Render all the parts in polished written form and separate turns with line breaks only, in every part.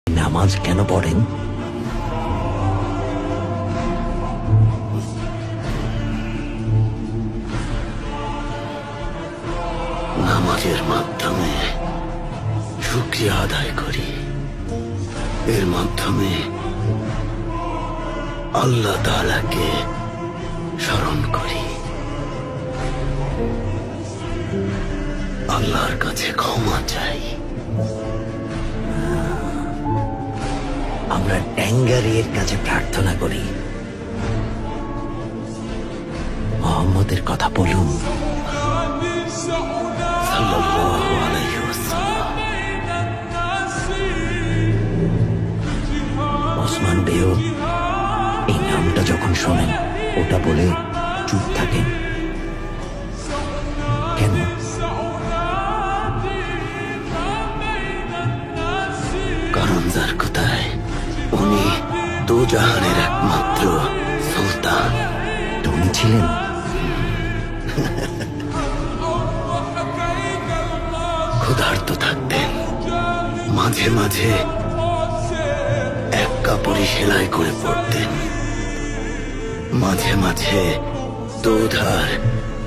নামাজ কেন পড়েন?
নামাজের মাধ্যমে শুকরিয়া আদায় করি। এর মাধ্যমে আল্লাহ তাআলাকে স্মরণ করি, আল্লাহর কাছে ক্ষমা চাই।
আমরা ট্যাঙ্গারির কাছে প্রার্থনা করি, মোহাম্মদের কথা বলুন
সাল্লাল্লাহু আলাইহি ওয়াসাল্লাম।
ওসমান বেও এই নামটা যখন শোনেন ওটা বলে চুপ থাকেন কেন?
কারণ যার কোথায় উনি দুজাহানের একমাত্র সুলতান।
উনি ছিলেন
ক্ষুধার্ত থাকতেন, মাঝে মাঝে এক কাপড়ই সেলাই করে পড়তেন, মাঝে মাঝে দুধ আর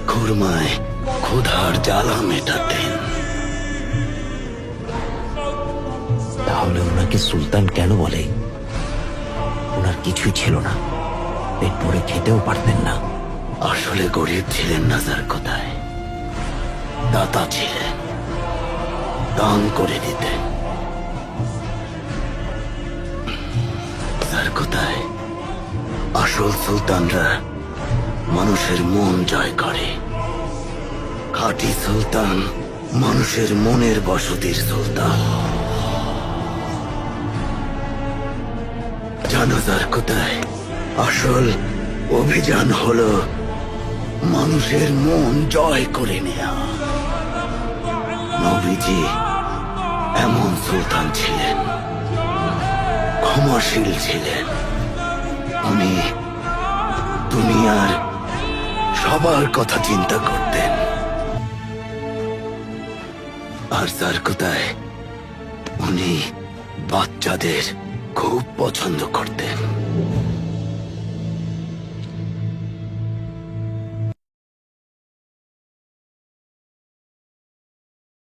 খুরমায় ক্ষুধার জ্বালা মেটাতেন।
তাহলে ওনাকে সুলতান কেন বলে? ওনার কিছুই ছিল না, পেট ভরে খেতেও পারতেন না।
আসলে গরিব ছিলেন না যার কোথায়, দাতা ছিলেন, দান করে দিতেন। যার কোথায় আসল সুলতানরা মানুষের মন জয় করে। খাঁটি সুলতান মানুষের মনের বসতির সুলতান। জানাজার কোথায় আসল অভিযান হলো মানুষের মন জয় করে নেয়া। নবীজি এমন সুলতান ছিলেন, ক্ষমাশীল ছিলেন। উনি দুনিয়ার সবার কথা চিন্তা করতেন। আর যার কোথায় উনি বাচ্চাদের খুব পছন্দ করতেন।